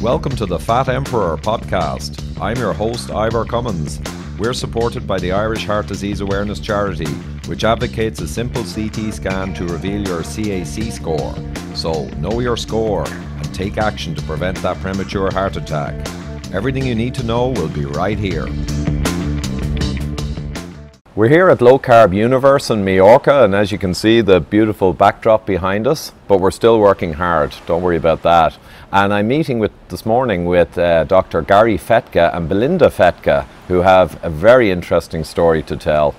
Welcome to the Fat Emperor Podcast. I'm your host, Ivor Cummins. We're supported by the Irish Heart Disease Awareness Charity, which advocates a simple CT scan to reveal your CAC score. So, know your score and take action to prevent that premature heart attack. Everything you need to know will be right here. We're here at Low Carb Universe in Mallorca, and as you can see, the beautiful backdrop behind us, but we're still working hard, don't worry about that. And I'm meeting this morning with Dr. Gary Fettke and Belinda Fettke, who have a very interesting story to tell.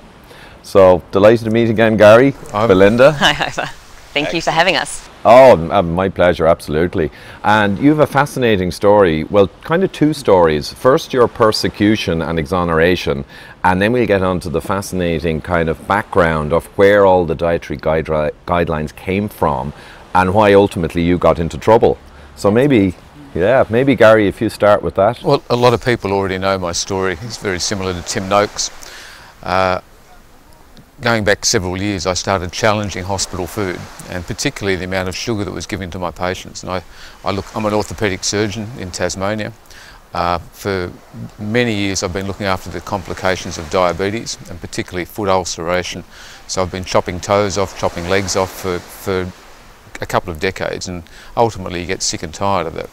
So, delighted to meet again, Gary. Belinda. Hi, Ivor. Thank you for having us. Oh, my pleasure, absolutely. And you have a fascinating story, well, kind of two stories. First, your persecution and exoneration, and then we'll get on to the fascinating kind of background of where all the dietary guidelines came from and why ultimately you got into trouble. So maybe Gary, if you start with that. Well, a lot of people already know my story. It's very similar to Tim Noakes. Going back several years, I started challenging hospital food, and particularly the amount of sugar that was given to my patients. And I'm an orthopaedic surgeon in Tasmania. For many years I've been looking after the complications of diabetes, and particularly foot ulceration. So I've been chopping toes off, chopping legs off for a couple of decades, and ultimately you get sick and tired of that.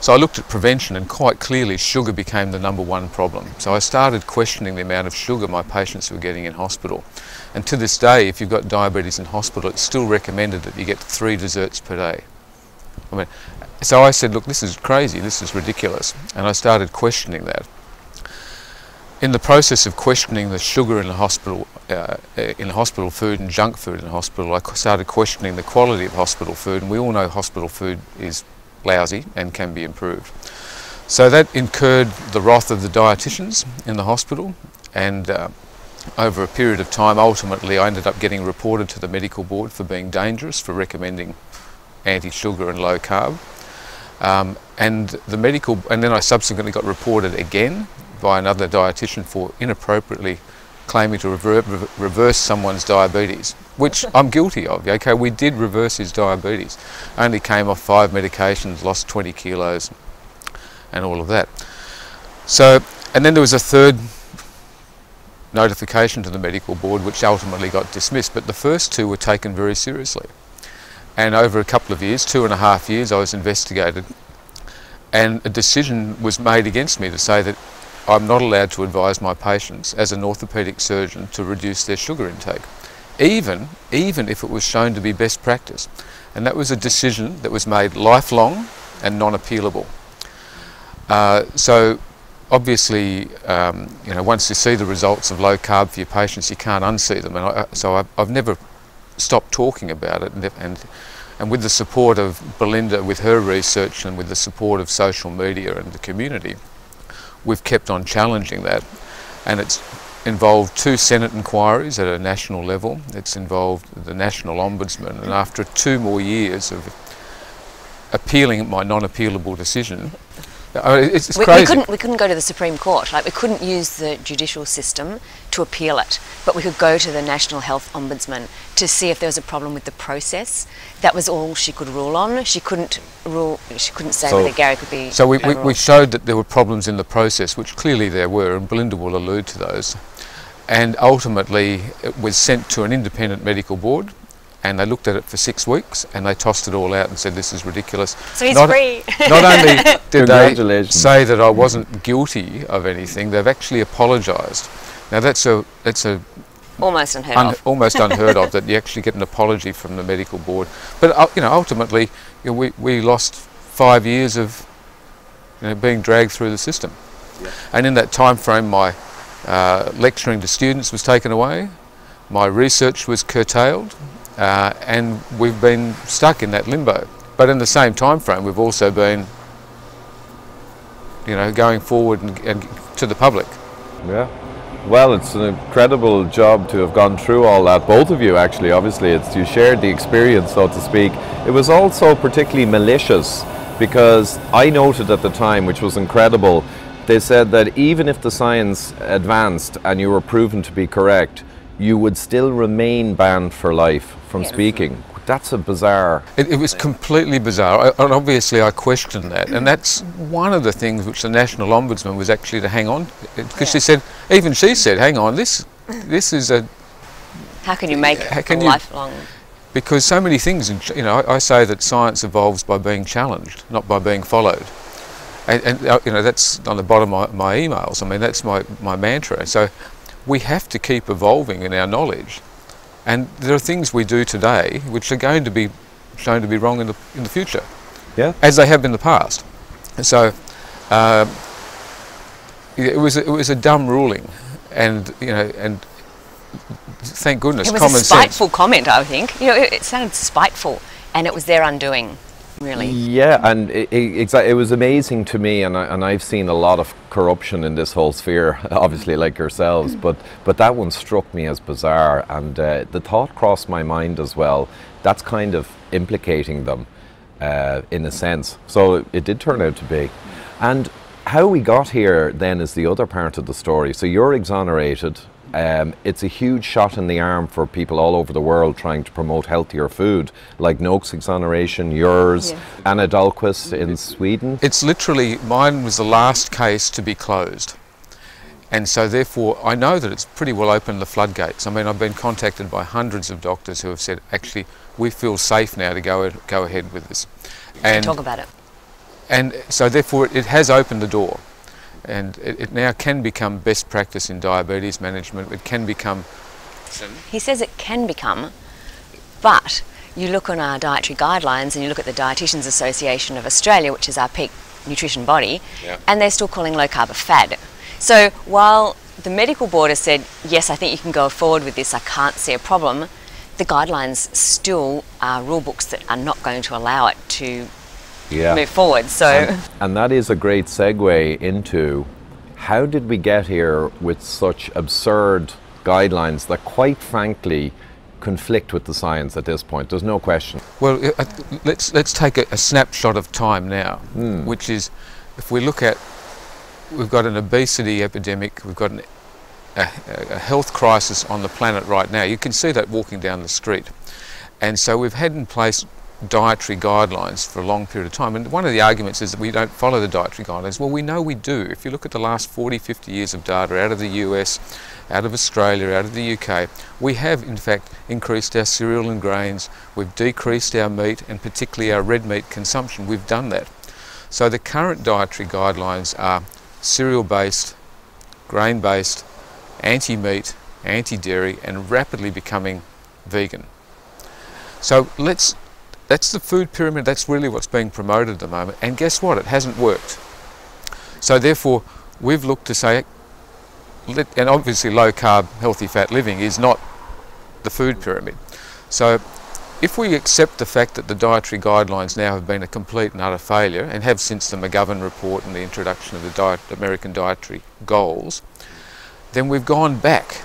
So I looked at prevention, and quite clearly sugar became the number one problem. So I started questioning the amount of sugar my patients were getting in hospital. And to this day, if you've got diabetes in hospital, it's still recommended that you get 3 desserts per day. So I said, look, this is crazy, this is ridiculous. And I started questioning that. In the process of questioning the sugar in the hospital food and junk food in the hospital, I started questioning the quality of hospital food, and we all know hospital food is lousy and can be improved. So that incurred the wrath of the dietitians in the hospital, and over a period of time, ultimately I ended up getting reported to the medical board for being dangerous, for recommending anti-sugar and low carb. And then I subsequently got reported again by another dietitian for inappropriately claiming to reverse someone's diabetes, which I'm guilty of. Okay, we did reverse his diabetes. I only came off 5 medications, lost 20 kilos and all of that. So, and then there was a third notification to the medical board which ultimately got dismissed, but the first 2 were taken very seriously. And over a couple of years, 2.5 years, I was investigated, and a decision was made against me to say that I'm not allowed to advise my patients as an orthopaedic surgeon to reduce their sugar intake, even if it was shown to be best practice. And that was a decision that was made lifelong and non-appealable. So obviously, once you see the results of low carb for your patients, you can't unsee them. And I've never stopped talking about it, and with the support of Belinda with her research and with the support of social media and the community, we've kept on challenging that. And it's involved 2 Senate inquiries at a national level. It's involved the National Ombudsman, and after 2 more years of appealing my non-appealable decision, it's crazy. We couldn't go to the Supreme Court. Like, we couldn't use the judicial system to appeal it, but we could go to the National Health Ombudsman to see if there was a problem with the process. That was all she could rule on. She couldn't say whether Gary could be. So we showed that there were problems in the process, which clearly there were, and Belinda will allude to those. And ultimately, it was sent to an independent medical board, and they looked at it for 6 weeks, and they tossed it all out and said, this is ridiculous. So he's free. Not only did they say that I wasn't guilty of anything, they've actually apologised. Now that's almost unheard of, that you actually get an apology from the medical board. But ultimately, we lost 5 years of being dragged through the system. Yeah. And in that time frame, my lecturing to students was taken away, my research was curtailed, and we've been stuck in that limbo. But in the same time frame, we've also been, going forward and to the public. Yeah. Well, it's an incredible job to have gone through all that. Both of you, actually, obviously, you shared the experience, so to speak. It was also particularly malicious, because I noted at the time, which was incredible, they said that even if the science advanced and you were proven to be correct, you would still remain banned for life from speaking. That's a bizarre... It was completely bizarre, and obviously I questioned that, and that's one of the things which the National Ombudsman was actually to hang on, because she said, even she said, hang on, this is a... How can you make a lifelong... Because so many things, you know, I say that science evolves by being challenged, not by being followed. And you know, that's on the bottom of my emails. I mean, that's my mantra. So we have to keep evolving in our knowledge. And there are things we do today which are going to be shown to be wrong in the future, as they have been in the past. And so it was a dumb ruling, and you know, and thank goodness, it was common a spiteful sense. comment, I think. You know, it sounded spiteful, and it was their undoing, really. Yeah, and it was amazing to me, and I've seen a lot of corruption in this whole sphere, obviously, like yourselves, but that one struck me as bizarre, and the thought crossed my mind as well. That's kind of implicating them, in a sense. So it did turn out to be. And how we got here then is the other part of the story. So you're exonerated. It's a huge shot in the arm for people all over the world trying to promote healthier food, like Noak's exoneration, yours, Anna Dahlqvist in Sweden. It's literally, mine was the last case to be closed. And so therefore, I know that it's pretty well opened the floodgates. I mean, I've been contacted by hundreds of doctors who have said, actually, we feel safe now to go ahead with this. And talk about it. And so therefore, it has opened the door. And it now can become best practice in diabetes management. It can become... He says it can become, but you look on our dietary guidelines and you look at the Dietitians Association of Australia, which is our peak nutrition body, and they're still calling low carb a fad. So while the medical board has said, yes, I think you can go forward with this, I can't see a problem, the guidelines still are rule books that are not going to allow it to move forward. So, and that is a great segue into how did we get here with such absurd guidelines that quite frankly conflict with the science at this point? There's no question. Well, let's take a snapshot of time now, which is, if we look at, we've got an obesity epidemic, we've got a health crisis on the planet right now. You can see that walking down the street. And so we've had in place dietary guidelines for a long period of time, and one of the arguments is that we don't follow the dietary guidelines. Well, we know we do. If you look at the last 40-50 years of data out of the US, out of Australia, out of the UK, we have in fact increased our cereal and grains, we've decreased our meat and particularly our red meat consumption. We've done that. So the current dietary guidelines are cereal based, grain based, anti-meat, anti-dairy, and rapidly becoming vegan. So that's the food pyramid, that's really what's being promoted at the moment, and guess what, it hasn't worked. So therefore, we've looked to say, and obviously low carb, healthy fat living is not the food pyramid. So if we accept the fact that the dietary guidelines now have been a complete and utter failure, and have since the McGovern report and the introduction of the American dietary goals, then we've gone back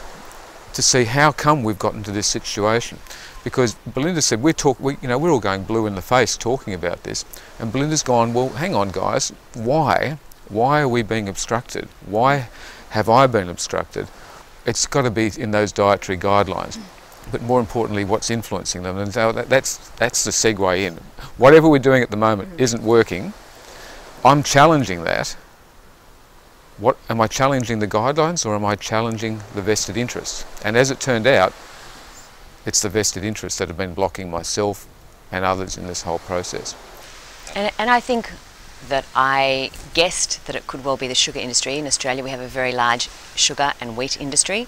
to see how come we've gotten to this situation. Because Belinda said, we're all going blue in the face talking about this, and Belinda's gone, well, hang on guys, why are we being obstructed? Why have I been obstructed? It's got to be in those dietary guidelines, but more importantly, what's influencing them, and so that's the segue in. Whatever we're doing at the moment isn't working. I'm challenging that. What am I challenging, the guidelines, or am I challenging the vested interests? And as it turned out, it's the vested interests that have been blocking myself and others in this whole process. And I think that I guessed that it could well be the sugar industry. In Australia we have a very large sugar and wheat industry.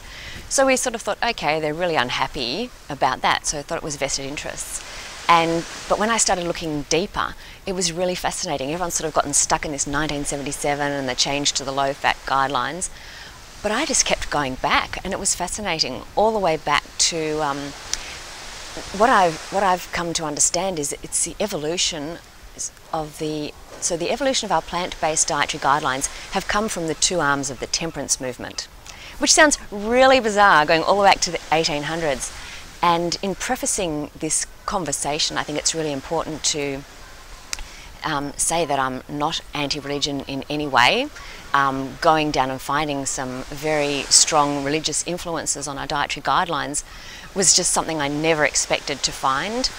So we sort of thought, okay, they're really unhappy about that, so I thought it was vested interests. But when I started looking deeper, it was really fascinating. Everyone's sort of gotten stuck in this 1977 and the change to the low-fat guidelines. But I just kept going back, and it was fascinating, all the way back to what I've come to understand is it's the evolution of the evolution of our plant-based dietary guidelines have come from the two arms of the temperance movement, which sounds really bizarre, going all the way back to the 1800s. And in prefacing this conversation, I think it's really important to say that I'm not anti-religion in any way. Going down and finding some very strong religious influences on our dietary guidelines was just something I never expected to find.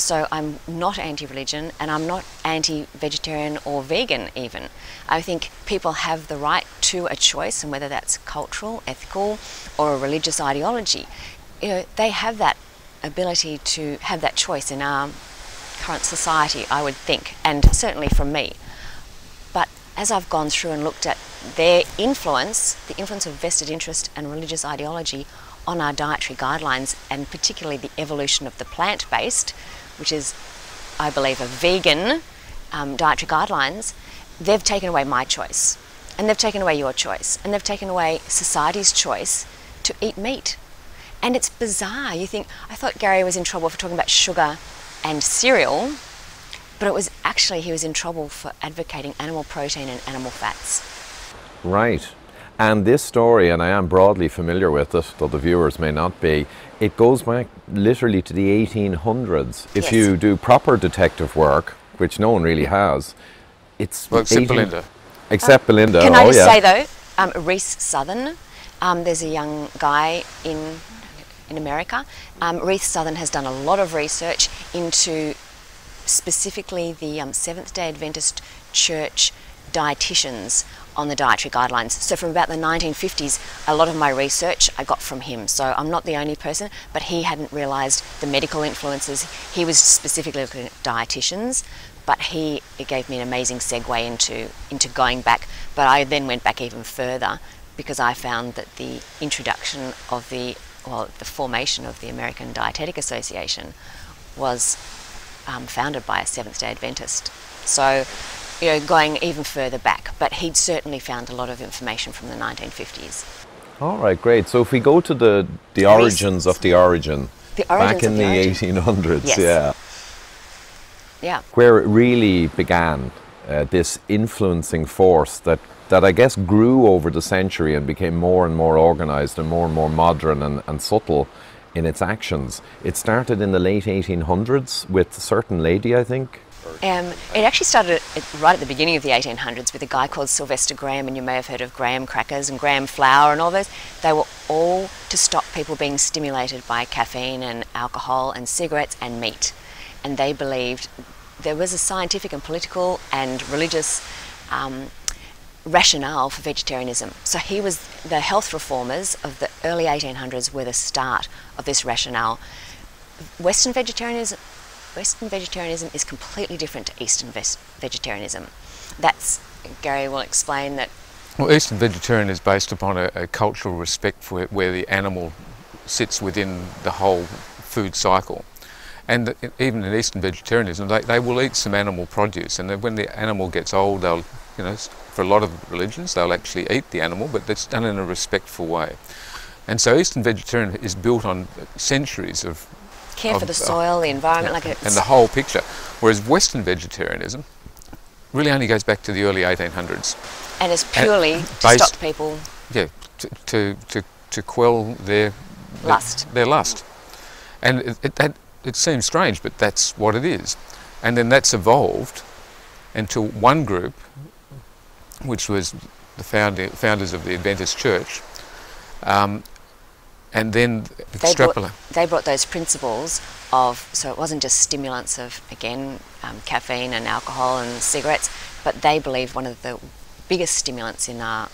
So I'm not anti-religion, and I'm not anti-vegetarian or vegan even. I think people have the right to a choice, and whether that's cultural, ethical, or a religious ideology, they have that ability to have that choice in our current society, I would think, and certainly from me. But as I've gone through and looked at their influence, the influence of vested interest and religious ideology on our dietary guidelines, and particularly the evolution of the plant-based, which is, I believe, a vegan dietary guidelines, they've taken away my choice, and they've taken away your choice, and they've taken away society's choice to eat meat. And it's bizarre. You think, I thought Gary was in trouble for talking about sugar and cereal, but it was actually he was in trouble for advocating animal protein and animal fats. Right. And this story, and I am broadly familiar with it, though the viewers may not be, it goes back literally to the 1800s. If Yes. you do proper detective work, which no one really has, it's... Well, except Belinda. Except Belinda, Can I just say though, Reese Southern, there's a young guy in America. Reese Southern has done a lot of research into specifically the Seventh-day Adventist Church dietitians on the dietary guidelines. So from about the 1950s, a lot of my research I got from him. So I'm not the only person, but he hadn't realised the medical influences. He was specifically looking at dietitians, but it gave me an amazing segue into going back. But I then went back even further, because I found that the introduction of the formation of the American Dietetic Association was founded by a Seventh-day Adventist. So, going even further back, but he'd certainly found a lot of information from the 1950s. All right, great. So if we go to the origins of the origin, back in the 1800s, yes. Yeah. Where it really began, this influencing force that I guess grew over the century and became more and more organised and more modern and subtle in its actions. It started in the late 1800s with a certain lady, I think. It actually started right at the beginning of the 1800s with a guy called Sylvester Graham, and you may have heard of graham crackers and graham flour and all those. They were all to stop people being stimulated by caffeine and alcohol and cigarettes and meat. And they believed there was a scientific and political and religious rationale for vegetarianism. So the health reformers of the early 1800s were the start of this rationale. Western vegetarianism is completely different to Eastern vegetarianism. Gary will explain that. Well, Eastern vegetarian is based upon a cultural respect for where the animal sits within the whole food cycle. And even in Eastern vegetarianism, they will eat some animal produce, and when the animal gets old, they'll, for a lot of religions, they'll actually eat the animal, but that's done in a respectful way. And so Eastern vegetarian is built on centuries of care for the soil, the environment, and the whole picture. Whereas Western vegetarianism really only goes back to the early 1800s. And it's purely to stop people. Yeah, to quell their lust. Their lust. And it seems strange, but that's what it is. And then that's evolved into one group, which was the founders of the Adventist Church, and then extrapolate. They brought those principles so it wasn't just stimulants of, again, caffeine and alcohol and cigarettes, but they believed one of the biggest stimulants in our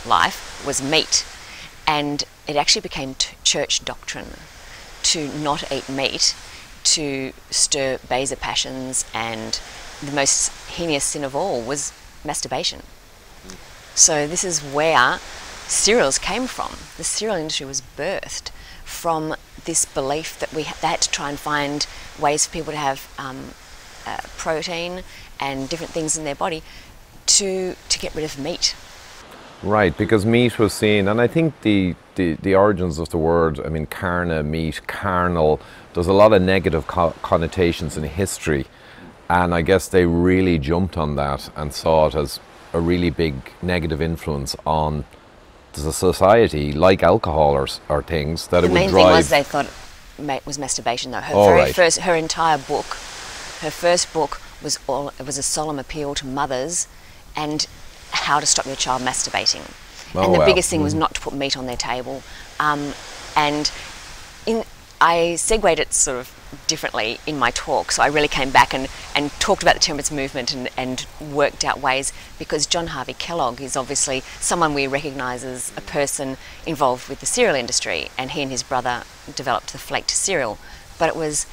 life was meat. And it actually became church doctrine to not eat meat, to stir baser passions, and the most heinous sin of all was masturbation. So this is where cereals came from. The cereal industry was birthed from this belief that they had to try and find ways for people to have protein and different things in their body to get rid of meat. Right, because meat was seen, and I think the origins of the word, carne, meat, carnal, there's a lot of negative connotations in history, and I guess they really jumped on that and saw it as a really big negative influence on the society, like alcohol or things that it would drive. The main thing was they thought was masturbation, though. Her entire book, her first book was a solemn appeal to mothers and how to stop your child masturbating. And the biggest thing was not to put meat on their table. And I segued it sort of differently in my talk, so I really came back and talked about the temperance movement and worked out ways, because John Harvey Kellogg is obviously someone we recognise as a person involved with the cereal industry, and he and his brother developed the flaked cereal. But it was,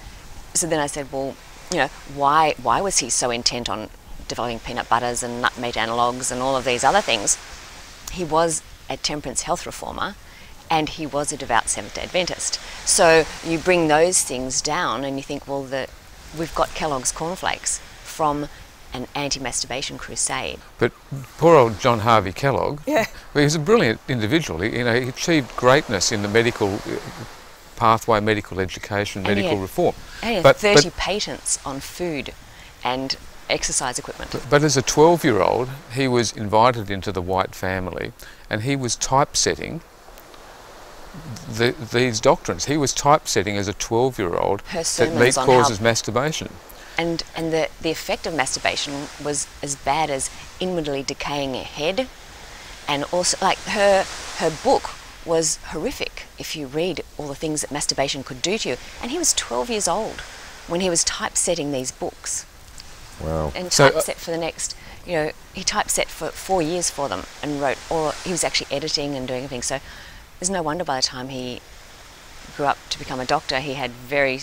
so then I said, well, you know, why was he so intent on developing peanut butters and nut meat analogues and all of these other things? He was a temperance health reformer, and he was a devout Seventh-day Adventist. So you bring those things down and you think, well, we've got Kellogg's cornflakes from an anti-masturbation crusade. But poor old John Harvey Kellogg, yeah, well, he was a brilliant individual. He achieved greatness in the medical pathway, medical education, medical reform. And he had 30 patents on food and exercise equipment. But as a 12-year-old, he was invited into the White family, and he was typesetting these doctrines. He was typesetting as a 12-year-old that meat causes masturbation. And the effect of masturbation was as bad as inwardly decaying a head, and also like her book was horrific if you read all the things that masturbation could do to you. And he was 12 years old when he was typesetting these books. Wow. And typeset for the next, you know, he typeset for 4 years for them and wrote he was actually editing and doing everything. So there's no wonder by the time he grew up to become a doctor, he had very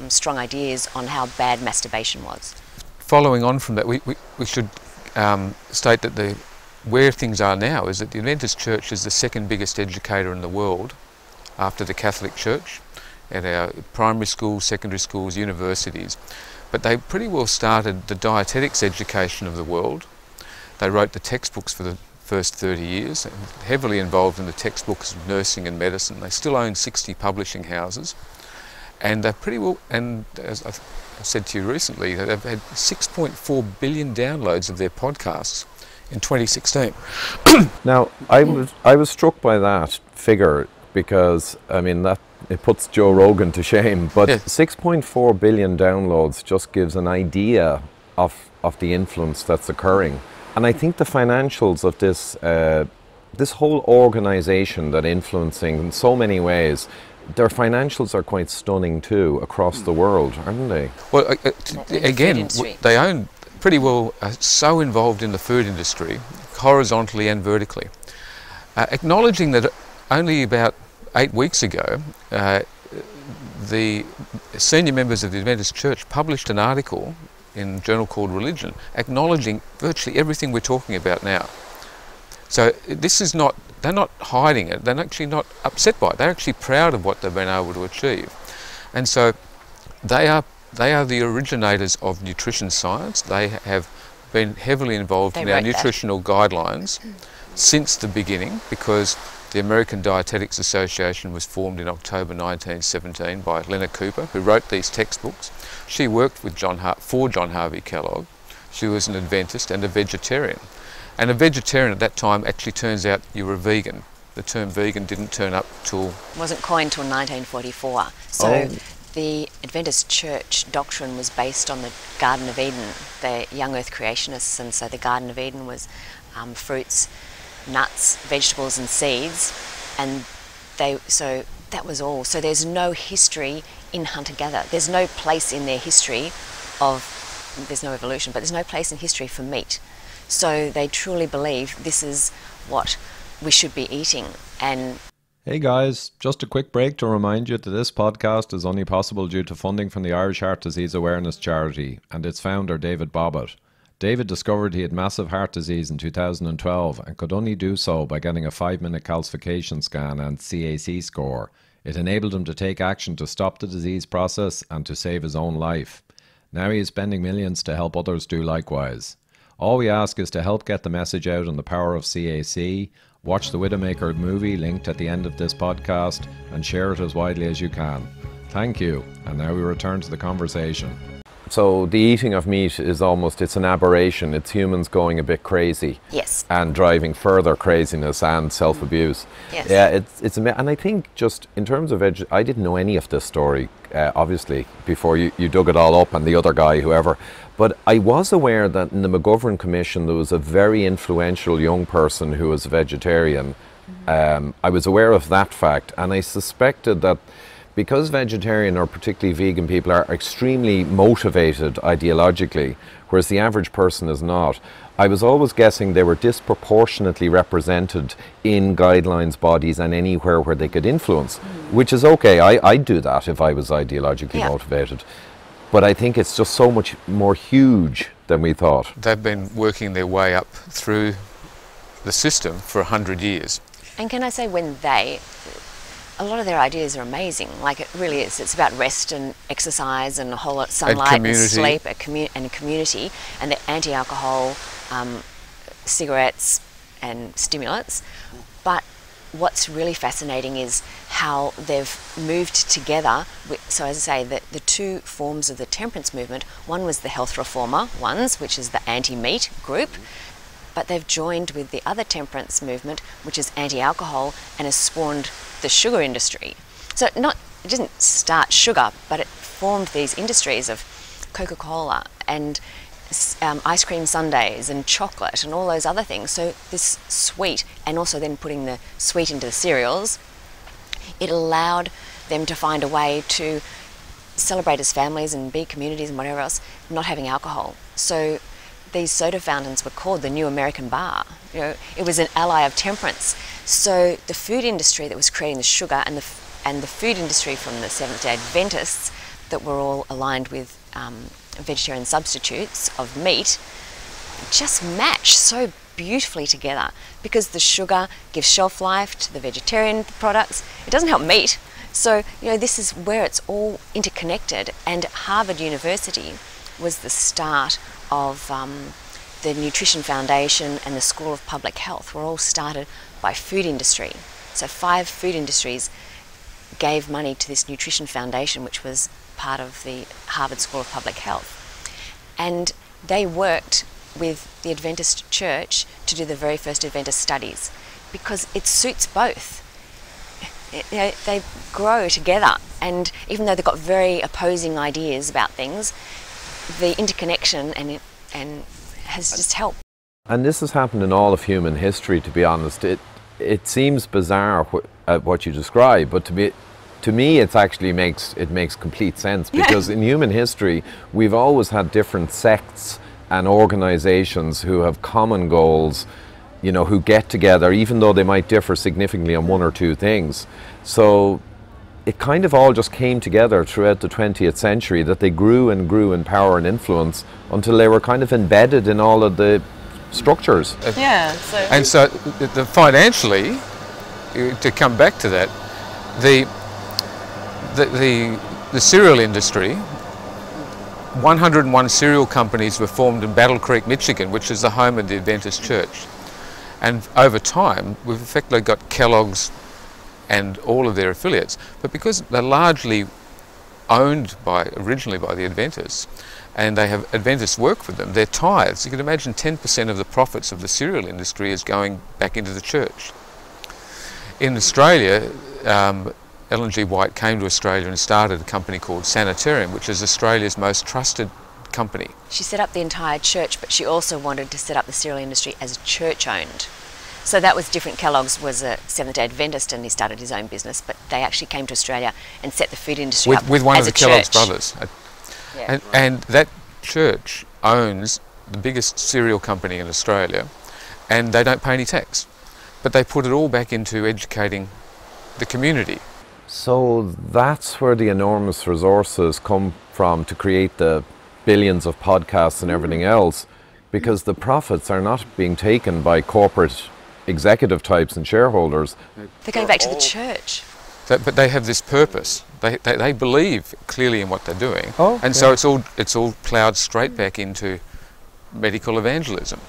strong ideas on how bad masturbation was. Following on from that, we should state that where things are now is that the Adventist Church is the second biggest educator in the world after the Catholic Church, at our primary schools, secondary schools, universities. But they pretty well started the dietetics education of the world. They wrote the textbooks for the first 30 years, heavily involved in the textbooks of nursing and medicine. They still own 60 publishing houses, and they're pretty well, and as I said to you recently, they've had 6.4 billion downloads of their podcasts in 2016. Now, I was struck by that figure because, I mean, that it puts Joe Rogan to shame, but yes. 6.4 billion downloads just gives an idea of the influence that's occurring. And I think the financials of this whole organization that influencing in so many ways, their financials are quite stunning too across the world, aren't they? Well, again, they own pretty well, so involved in the food industry, horizontally and vertically. Acknowledging that only about 8 weeks ago, the senior members of the Adventist Church published an article in a journal called Religion, acknowledging virtually everything we're talking about now. So this is not, they're not hiding it, they're actually not upset by it, they're actually proud of what they've been able to achieve. And so they are the originators of nutrition science. They have been heavily involved in our nutritional guidelines since the beginning, because the American Dietetics Association was formed in October 1917 by Lena Cooper, who wrote these textbooks. She worked with for John Harvey Kellogg. She was an Adventist and a vegetarian. And a vegetarian at that time actually turns out you were a vegan. The term vegan didn't turn up till... wasn't coined till 1944. So the Adventist Church doctrine was based on the Garden of Eden, the young earth creationists, and so the Garden of Eden was fruits, nuts, vegetables and seeds, and so that was all. So there's no history in hunter-gatherer. There's no place in their history there's no evolution, but there's no place in history for meat. So they truly believe this is what we should be eating. And hey guys, just a quick break to remind you that this podcast is only possible due to funding from the Irish Heart Disease Awareness Charity and its founder David Bobbitt. David discovered he had massive heart disease in 2012 and could only do so by getting a 5-minute calcification scan and CAC score. It enabled him to take action to stop the disease process and to save his own life. Now he is spending millions to help others do likewise. All we ask is to help get the message out on the power of CAC, watch the Widowmaker movie linked at the end of this podcast, and share it as widely as you can. Thank you, and now we return to the conversation. So the eating of meat is almost, it's an aberration. It's humans going a bit crazy. Yes. And driving further craziness and self-abuse. Yes. Yeah, and I think just in terms of I didn't know any of this story, obviously, before you dug it all up, and the other guy, whoever. But I was aware that in the McGovern Commission there was a very influential young person who was a vegetarian. I was aware of that fact, and I suspected that because vegetarian or particularly vegan people are extremely motivated ideologically, whereas the average person is not, I was always guessing they were disproportionately represented in guidelines, bodies, and anywhere where they could influence, which is okay. I'd do that if I was ideologically motivated. But I think it's just so much more huge than we thought. They've been working their way up through the system for 100 years. And can I say, a lot of their ideas are amazing. Like, it really is. It's about rest and exercise and a whole lot of sunlight and sleep and community, and the anti-alcohol, cigarettes and stimulants. But what's really fascinating is how they've moved together. So as I say, the two forms of the temperance movement, one was the health reformer ones, which is the anti-meat group, but they've joined with the other temperance movement, which is anti-alcohol, and has spawned the sugar industry. So it didn't start sugar, but it formed these industries of Coca-Cola and ice cream sundaes and chocolate and all those other things. So this sweet, and also then putting the sweet into the cereals, it allowed them to find a way to celebrate as families and be communities and whatever else, not having alcohol. So these soda fountains were called the New American Bar. You know, it was an ally of temperance. So the food industry that was creating the sugar, and the food industry from the Seventh-day Adventists that were all aligned with vegetarian substitutes of meat, just match so beautifully together, because the sugar gives shelf life to the vegetarian products. It doesn't help meat. So, you know, this is where it's all interconnected. And Harvard University was the start of the Nutrition Foundation and the School of Public Health were all started by food industry. So 5 food industries gave money to this Nutrition Foundation, which was part of the Harvard School of Public Health. And they worked with the Adventist Church to do the very first Adventist studies, because it suits both. You know, they grow together, and even though they've got very opposing ideas about things, the interconnection and has just helped. And this has happened in all of human history, to be honest. It seems bizarre what you describe, but to me it actually makes complete sense, because in human history we've always had different sects and organizations who have common goals, you know, who get together even though they might differ significantly on one or two things. So it kind of all just came together throughout the 20th century, that they grew and grew in power and influence until they were kind of embedded in all of the structures. So financially, to come back to that, the cereal industry, 101 cereal companies were formed in Battle Creek, Michigan, which is the home of the Adventist Church. And over time, we've effectively got Kellogg's and all of their affiliates. But because they're largely owned originally by the Adventists, and they have Adventists work for them, their tithes, you can imagine 10% of the profits of the cereal industry is going back into the church. In Australia, Ellen G. White came to Australia and started a company called Sanitarium, which is Australia's most trusted company. She set up the entire church, but she also wanted to set up the cereal industry as church-owned. So that was different. Kellogg's was a Seventh-day Adventist, and he started his own business, but they actually came to Australia and set the food industry up with one as of the a Kellogg's church. brothers. And that church owns the biggest cereal company in Australia, and they don't pay any tax. But they put it all back into educating the community. So that's where the enormous resources come from to create the billions of podcasts and everything else, because the profits are not being taken by corporate executive types and shareholders. They're going back to the church. But they have this purpose. They believe clearly in what they're doing, so it's all ploughed straight back into medical evangelism.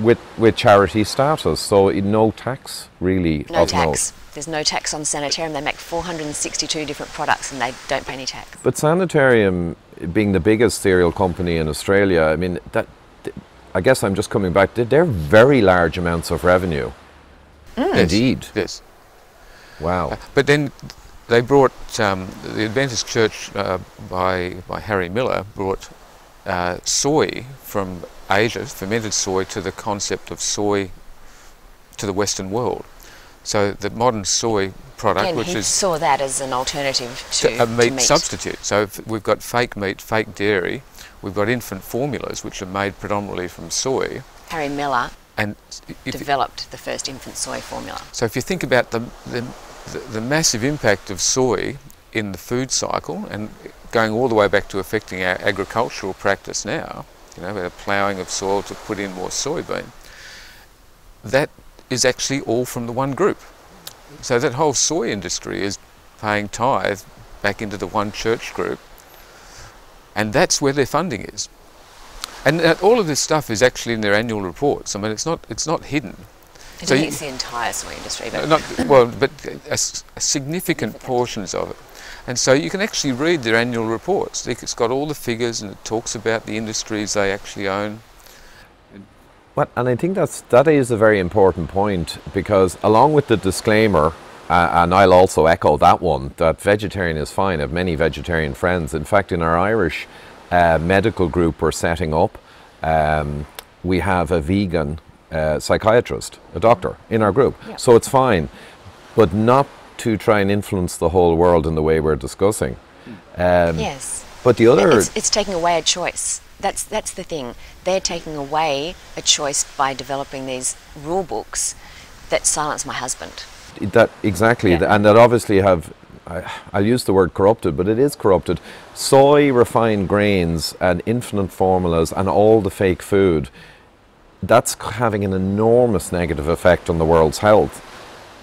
With charity status, so no tax really. No tax. There's no tax on Sanitarium. They make 462 different products and they don't pay any tax. But Sanitarium, being the biggest cereal company in Australia, I mean, I guess I'm just coming back, they're very large amounts of revenue. Yes. Indeed. Yes. Wow. But then they brought, the Adventist Church by Harry Miller brought soy from Asia, fermented soy, to the concept of soy to the Western world. So the modern soy product, Again, which he is saw that as an alternative to a meat meat substitute. So we've got fake meat, fake dairy, we've got infant formulas which are made predominantly from soy. Harry Miller And developed the first infant soy formula. so if you think about the massive impact of soy in the food cycle, and going all the way back to affecting our agricultural practice now, you know, the ploughing of soil to put in more soybean, that is actually all from the one group. So that whole soy industry is paying tithe back into the one church group, and that's where their funding is. And all of this stuff is actually in their annual reports. I mean, it's not hidden. I So don't you- think it's the entire soy industry, but but a significant portions of it. And so you can actually read their annual reports. It's got all the figures and it talks about the industries they actually own. And I think that is a very important point, because along with the disclaimer, and I'll also echo that one, that vegetarian is fine. I have many vegetarian friends. In fact, in our Irish medical group we're setting up, we have a vegan psychiatrist, a doctor in our group. Yeah. So it's fine, but not to try and influence the whole world in the way we're discussing. yes. But the other... It's taking away a choice. That's the thing. They're taking away a choice by developing these rule books that silence my husband. That exactly, Yeah. and that obviously have, I'll use the word corrupted, but it is corrupted. Soy, refined grains, and infinite formulas, and all the fake food, that's having an enormous negative effect on the world's health,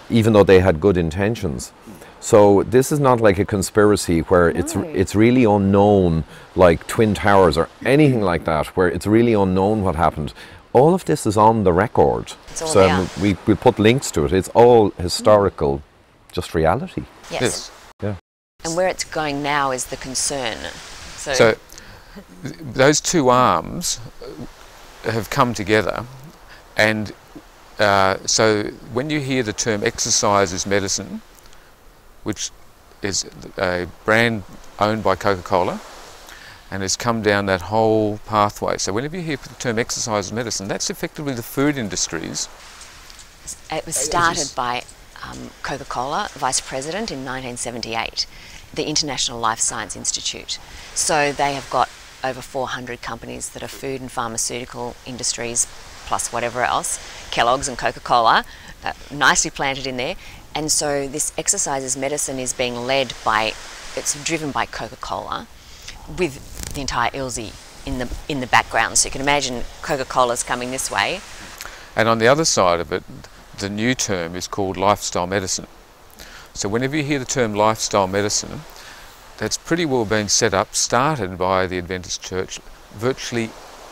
even though they had good intentions. So this is not like a conspiracy where it's really unknown, like Twin Towers or anything like that, where it's really unknown what happened. All of this is on the record. It's all So there. we put links to it. It's all historical, just reality. Yes. Yeah. And where it's going now is the concern. So those two arms have come together, and so when you hear the term exercise is medicine, which is a brand owned by Coca-Cola and has come down that whole pathway. So whenever you hear the term exercise is medicine, that's effectively the food industries. It was started by Coca-Cola, vice president in 1978, the International Life Science Institute. So they have got over 400 companies that are food and pharmaceutical industries, plus whatever else, Kellogg's and Coca-Cola, nicely planted in there. And so this exercise as medicine is being led by, it's driven by Coca-Cola, with the entire ILSI in the background. So you can imagine Coca-Cola's coming this way. And on the other side of it, the new term is called lifestyle medicine. So whenever you hear the term lifestyle medicine, that's pretty well been set up, started by the Adventist Church. Virtually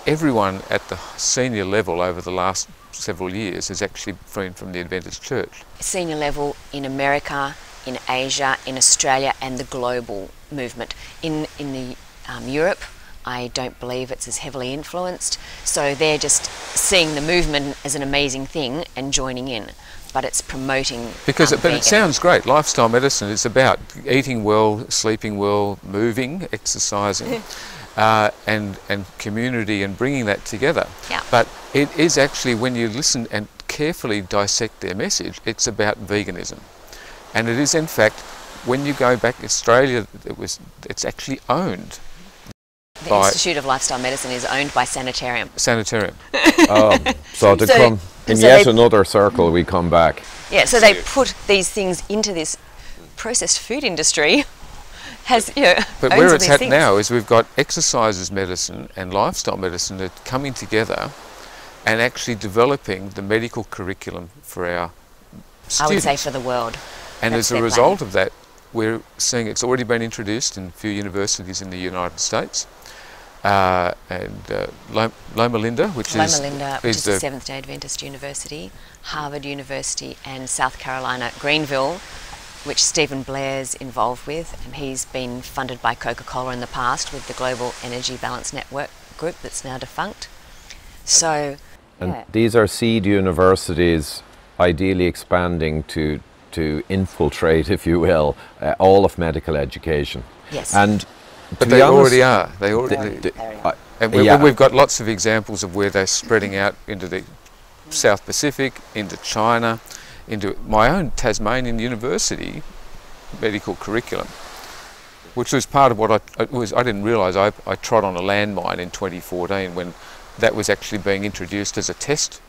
everyone at the senior level over the last several years has actually been from the Adventist Church. Senior level in America, in Asia, in Australia, and the global movement. In the Europe, I don't believe it's as heavily influenced. So they're just seeing the movement as an amazing thing and joining in. But it's promoting But vegan. it sounds great. Lifestyle medicine is about eating well, sleeping well, moving, exercising, and community, and bringing that together. Yeah. But it is actually, when you listen and carefully dissect their message, it's about veganism. And it is, in fact, when you go back to Australia, it's actually owned The by Institute of Lifestyle Medicine is owned by Sanitarium. Sanitarium. So to So- come in so yet they- another circle, we come back. Yeah, so they put these things into this processed food industry. Has, you know, But owns where all it's these at things. now is we've got exercises medicine and lifestyle medicine that are coming together and actually developing the medical curriculum for our students. I would say for the world. And That's as a their result plan. of that, we're seeing it's already been introduced in a few universities in the United States. and Loma Linda, which is the Seventh-day Adventist University, Harvard University, and South Carolina Greenville, which Stephen Blair's involved with, and he's been funded by Coca-Cola in the past with the Global Energy Balance Network group that's now defunct. So, and these are seed universities, ideally expanding to infiltrate, if you will, all of medical education. Yes. But they already are. They already. And we've got lots of examples of where they're spreading out into the South Pacific, into China, into my own Tasmanian University medical curriculum, which was part of what I didn't realise. I trod on a landmine in 2014 when that was actually being introduced as a test,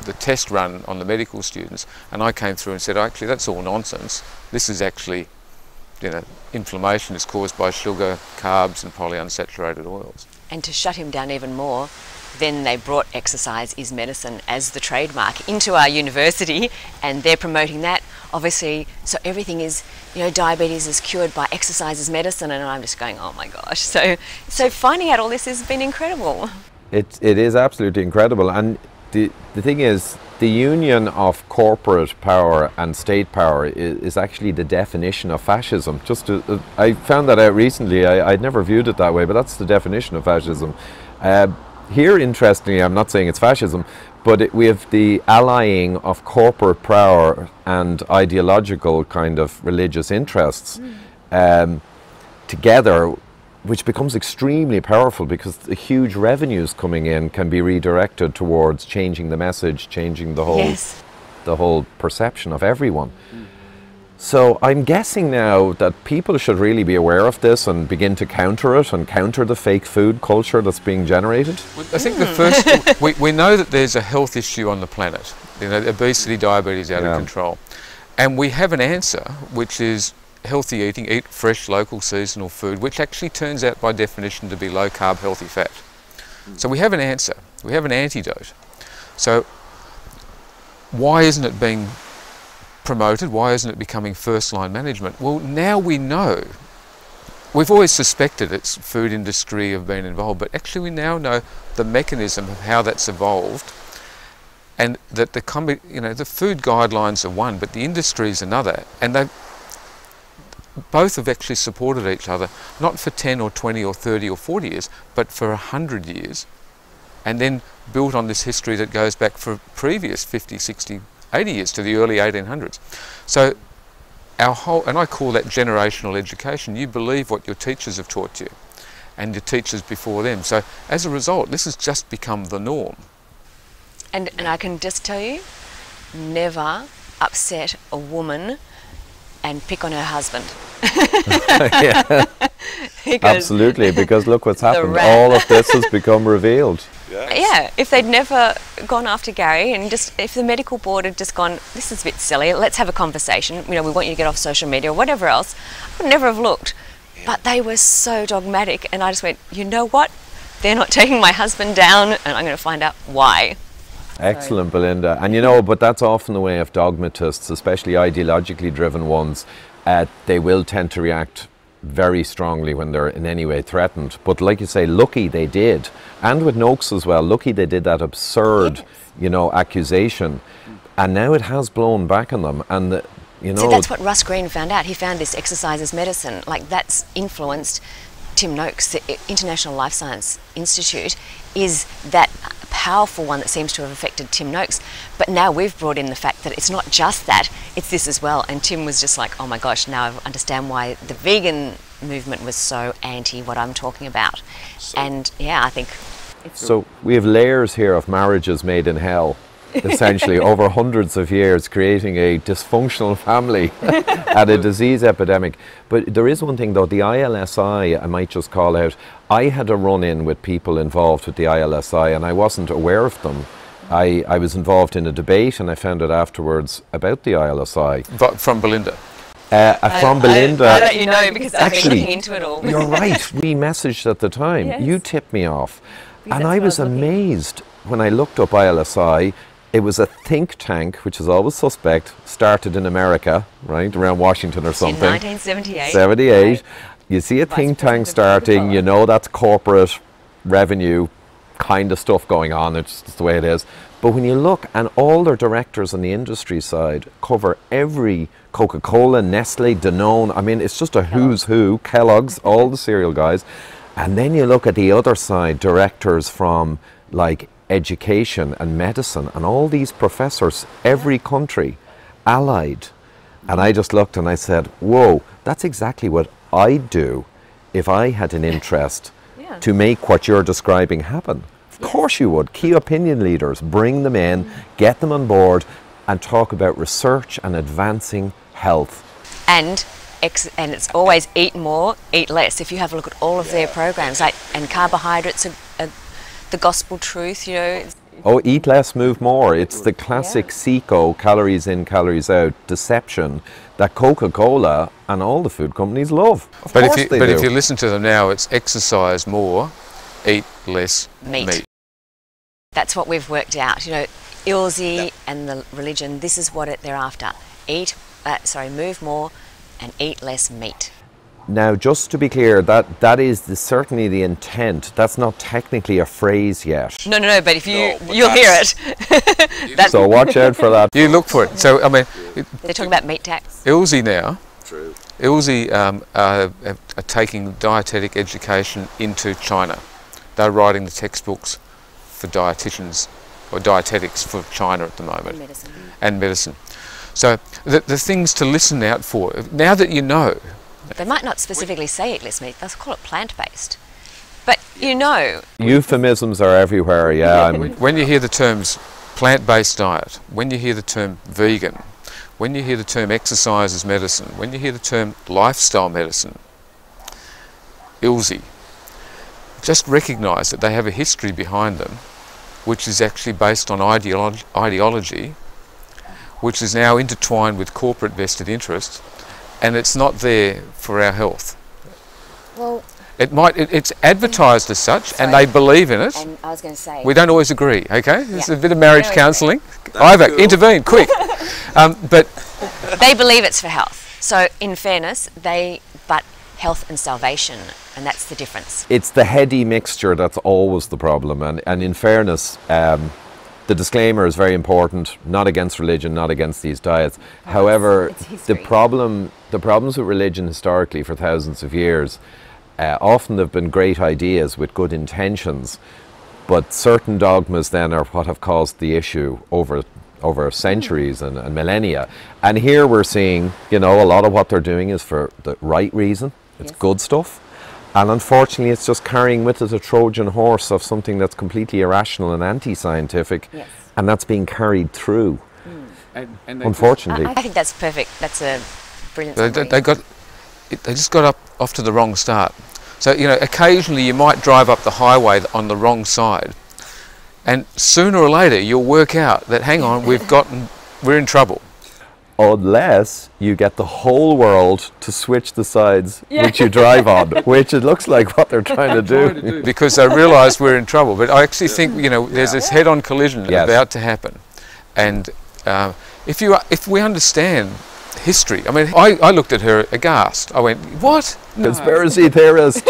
the test run on the medical students, and I came through and said, actually, that's all nonsense. This is actually, inflammation is caused by sugar, carbs and polyunsaturated oils. And to shut him down even more, then they brought exercise is medicine as the trademark into our university, and they're promoting that, obviously. So everything is, diabetes is cured by exercise is medicine, and I'm just going, oh my gosh. So finding out all this has been incredible. It is absolutely incredible. And the thing is, the union of corporate power and state power is actually the definition of fascism. I found that out recently. I'd never viewed it that way, but that's the definition of fascism. Here, interestingly, I'm not saying it's fascism, but we have the allying of corporate power and ideological kind of religious interests together, which becomes extremely powerful because the huge revenues coming in can be redirected towards changing the message, changing the whole perception of everyone. So I'm guessing now that people should really be aware of this and begin to counter it and counter the fake food culture that's being generated. I think the first, we know that there's a health issue on the planet, obesity, diabetes out of control. And we have an answer, which is healthy eating, eat fresh, local, seasonal food, which actually turns out by definition to be low carb, healthy fat. So we have an answer, we have an antidote. So why isn't it being promoted? Why isn't it becoming first-line management? Well, now we know. We've always suspected it's food industry have been involved, but actually we now know the mechanism of how that's evolved, and that the food guidelines are one, but the industry is another, and they both have actually supported each other, not for 10 or 20 or 30 or 40 years, but for 100 years, and then built on this history that goes back for previous 50, 60, 80 years to the early 1800s. So our whole, and I call that generational education. You believe what your teachers have taught you and your teachers before them. So as a result, this has just become the norm. And I can just tell you, never upset a woman and pick on her husband. Absolutely, because look what's happened. All of this has become revealed. Yeah, if they'd never gone after Gary, and if the medical board had just gone, this is a bit silly, let's have a conversation, we want you to get off social media or whatever else, I would never have looked. Yeah. But they were so dogmatic, and I just went, you know what? They're not taking my husband down, and I'm going to find out why. Excellent, Belinda. And but that's often the way of dogmatists, especially ideologically driven ones. They will tend to react very strongly when they're in any way threatened. But like you say, lucky they did. And with Noakes as well, lucky they did that absurd, accusation. And now it has blown back on them. And, See, that's what Russ Greene found out. He found this exercise as medicine. Like, that's influenced Tim Noakes. The International Life Science Institute is that powerful one that seems to have affected Tim Noakes. But now we've brought in the fact that it's not just that, it's this as well. And Tim was just like, oh my gosh, now I understand why the vegan movement was so anti what I'm talking about. And yeah, I think so we have layers here of marriages made in hell, essentially, over hundreds of years, creating a dysfunctional family and a disease epidemic. But there is one thing though, the ILSI, I might just call out, I had a run-in with people involved with the ILSI and I wasn't aware of them. I was involved in a debate and I found out afterwards about the ILSI. But from Belinda? From Belinda. I let you know because I've been looking into it all. You're right, we messaged at the time. Yes. You tipped me off. Because and I was amazed when I looked up ILSI. It was a think tank, which is always suspect, started in America, right, around Washington or something. In 1978. 78. Right. You see a think tank starting, you know that's corporate revenue kind of stuff going on, it's just the way it is. But when you look, and all their directors on the industry side cover every Coca-Cola, Nestle, Danone, I mean, it's just a who's who, Kellogg's, all the cereal guys. And then you look at the other side, directors from like education and medicine, and all these professors, every country, allied. And I just looked and I said, whoa, that's exactly what I'd do if I had an interest to make what you're describing happen. Of course you would. Key opinion leaders, bring them in, get them on board, and talk about research and advancing health. And it's always eat more, eat less. If you have a look at all of their programs, like, and carbohydrates are the gospel truth, you know. Oh, eat less, move more. It's the classic CECO, calories in, calories out, deception that Coca-Cola and all the food companies love. But if you listen to them now, it's exercise more, eat less meat. That's what we've worked out. You know, ILSI and the religion, this is what they're after. Move more and eat less meat. Now, just to be clear, that is certainly the intent. That's not technically a phrase yet. No, but if you'll hear it. So watch out for that. You look for it. So, I mean... They're talking about meat tax. ILSI now, ILSI are taking dietetic education into China. They're writing the textbooks for dietitians, or dietetics for China at the moment. And medicine. So, the things to listen out for, now that you know... They might not specifically say eat less meat, they'll call it plant-based. But you know... Euphemisms are everywhere, yeah. When you hear the terms plant-based diet, when you hear the term vegan, when you hear the term exercise as medicine, when you hear the term lifestyle medicine, ILSI, just recognise that they have a history behind them which is actually based on ideology, which is now intertwined with corporate vested interests, and it's not there for our health. Well, it's advertised as such, and they believe in it. And I was going to say, we don't always agree. Okay, there's a bit of marriage counselling. Ivor, intervene quick. But they believe it's for health. So, in fairness, but health and salvation, and that's the difference. It's the heady mixture that's always the problem, and in fairness, the disclaimer is very important, not against religion, not against these diets. However, the problems with religion historically for thousands of years, often there have been great ideas with good intentions, but certain dogmas then are what have caused the issue over centuries and millennia. And here we're seeing, you know, a lot of what they're doing is for the right reason. It's good stuff. And unfortunately, it's just carrying with it a Trojan horse of something that's completely irrational and anti-scientific, and that's being carried through. Unfortunately, I think that's perfect. That's a brilliant summary. They just got off to the wrong start. So, you know, occasionally you might drive up the highway on the wrong side, and sooner or later you'll work out that, hang on, we're in trouble. Unless you get the whole world to switch the sides which you drive on, which it looks like what they're trying to do. Because they realise we're in trouble. But I actually think, you know, there's this head-on collision about to happen. And if we understand history, I mean, I looked at her aghast. I went, what? Conspiracy theorist.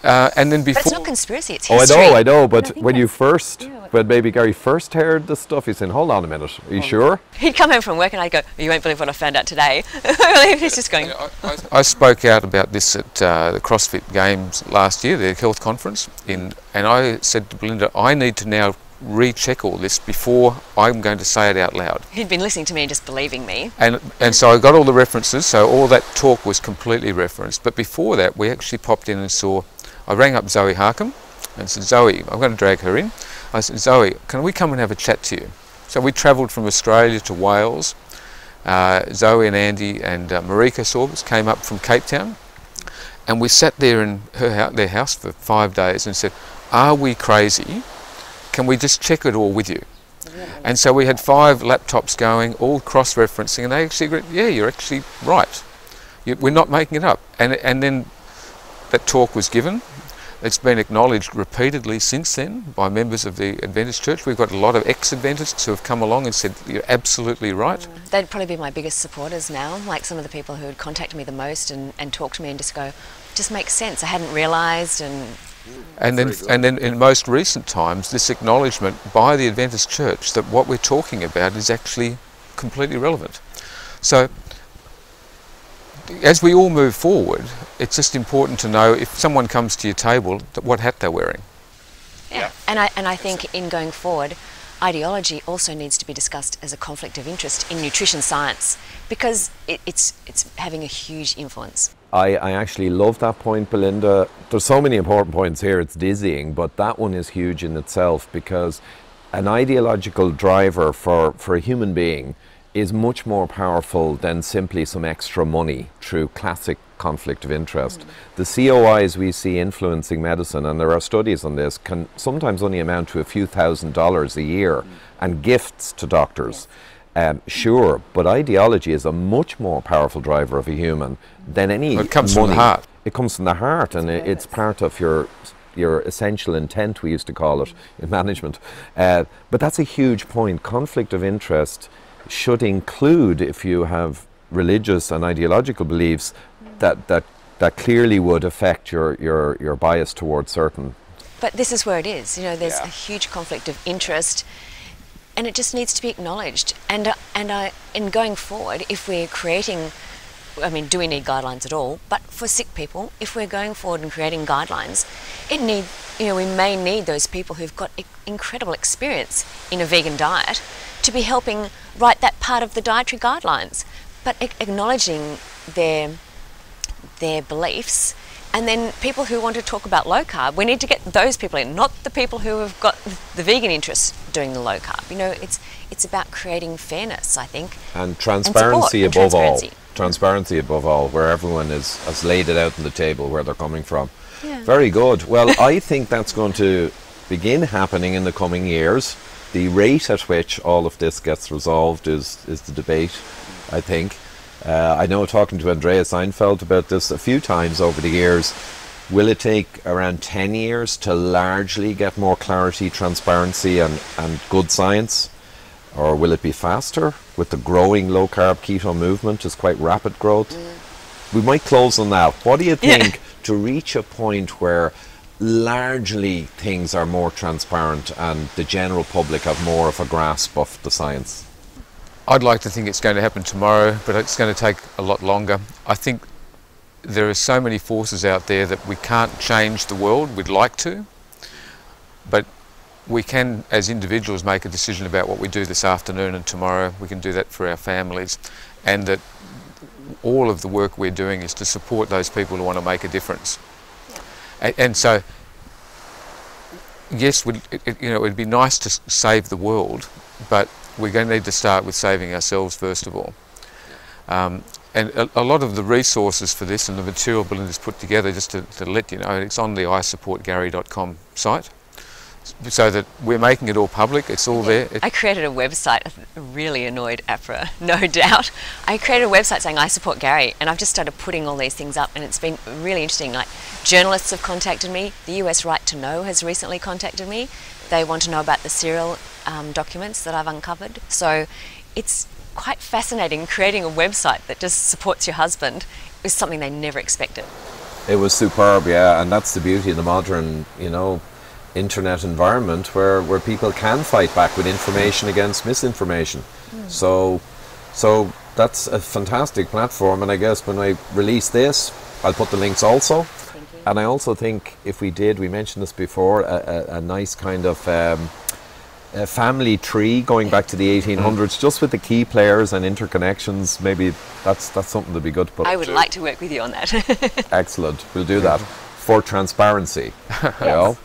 And then before... But it's not conspiracy, it's history. I know, but when you first, when maybe Gary first heard the stuff, he's saying, hold on a minute, are you sure? He'd come home from work and I'd go, you won't believe what I found out today. He's just going... I spoke out about this at the CrossFit Games last year, the health conference, and I said to Belinda, I need to now recheck all this before I'm going to say it out loud. He'd been listening to me and just believing me. And so I got all the references, so all that talk was completely referenced. But before that, we actually popped in and saw... I rang up Zoe Harkham and said, Zoe, I'm going to drag her in. I said, Zoe, can we come and have a chat to you? So we travelled from Australia to Wales. Zoe and Andy and Marika Sorbis came up from Cape Town, and we sat there in their house for 5 days and said, are we crazy? Can we just check it all with you? And so we had 5 laptops going, all cross-referencing, and they actually agreed, yeah, you're actually right. We're not making it up. And then that talk was given. It's been acknowledged repeatedly since then by members of the Adventist Church. We've got a lot of ex-Adventists who have come along and said, you're absolutely right. They'd probably be my biggest supporters now, like some of the people who would contact me the most and talk to me and just go, just makes sense, I hadn't realised. And then in most recent times, this acknowledgement by the Adventist Church that what we're talking about is actually completely relevant. So as we all move forward, it's just important to know if someone comes to your table, what hat they're wearing. Yeah. And I think in going forward, ideology also needs to be discussed as a conflict of interest in nutrition science, because it's having a huge influence. I actually love that point, Belinda. There's so many important points here, it's dizzying, but that one is huge in itself, because an ideological driver for a human being is much more powerful than simply some extra money through classic conflict of interest. The COIs we see influencing medicine, and there are studies on this, can sometimes only amount to a few $1,000s a year, and gifts to doctors. Sure, but ideology is a much more powerful driver of a human than any it comes money. From the heart. It comes from the heart, and it's part of your essential intent, we used to call it in management. But that's a huge point. Conflict of interest should include, if you have religious and ideological beliefs, that clearly would affect your bias towards certain. But this is where it is. You know, there's a huge conflict of interest, and it just needs to be acknowledged. And in going forward, if we're creating, I mean, do we need guidelines at all? But for sick people, if we're going forward and creating guidelines, we may need those people who've got incredible experience in a vegan diet to be helping write that part of the dietary guidelines, but acknowledging their beliefs. And then people who want to talk about low carb, we need to get those people in, not the people who have got the vegan interests doing the low carb. You know, it's about creating fairness, I think. And transparency above all. Transparency. Transparency above all, where everyone has laid it out on the table where they're coming from. Yeah. Very good. Well, I think that's going to begin happening in the coming years. The rate at which all of this gets resolved is the debate, I think. I know, talking to Andreas Seinfeld about this a few times over the years, will it take around 10 years to largely get more clarity, transparency and good science? Or will it be faster with the growing low-carb keto movement? Is quite rapid growth. We might close on that. What do you think to reach a point where largely things are more transparent and the general public have more of a grasp of the science? I'd like to think it's going to happen tomorrow, but it's going to take a lot longer. I think there are so many forces out there that we can't change the world. We'd like to, but we can, as individuals, make a decision about what we do this afternoon and tomorrow. We can do that for our families, and that all of the work we're doing is to support those people who want to make a difference. And so, yes, it'd be nice to save the world, but we're going to need to start with saving ourselves first of all. And a lot of the resources for this and the material Belinda's put together, just to let you know, it's on the isupportgary.com site, so that we're making it all public. It's all there. I created a website, really annoyed APRA, no doubt. I created a website saying I support Gary, and I've just started putting all these things up, and it's been really interesting. Like, journalists have contacted me. The US Right to Know has recently contacted me. They want to know about the serial documents that I've uncovered. So it's quite fascinating. Creating a website that just supports your husband is something they never expected. It was superb, yeah, and that's the beauty of the modern, internet environment where people can fight back with information against misinformation. So that's a fantastic platform, and I guess when I release this, I'll put the links also. And I also think if we mentioned this before, a nice kind of a family tree going back to the 1800s, just with the key players and interconnections. Maybe that's something that'd be good to put. I would like to work with you on that. Excellent. We'll do that for transparency. Yes.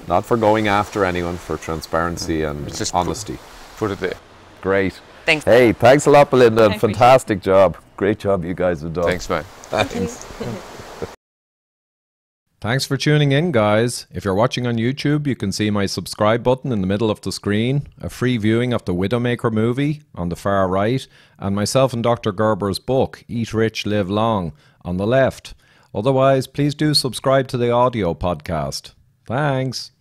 Not for going after anyone, for transparency and just honesty. Put it there. Great. Thanks. Hey, thanks a lot, Belinda. Fantastic job. Great job you guys have done. Thanks, mate. Thanks. Thanks for tuning in, guys. If you're watching on YouTube, you can see my subscribe button in the middle of the screen, a free viewing of the Widowmaker movie on the far right, and myself and Dr. Gerber's book, Eat Rich, Live Long, on the left. Otherwise, please do subscribe to the audio podcast. Thanks.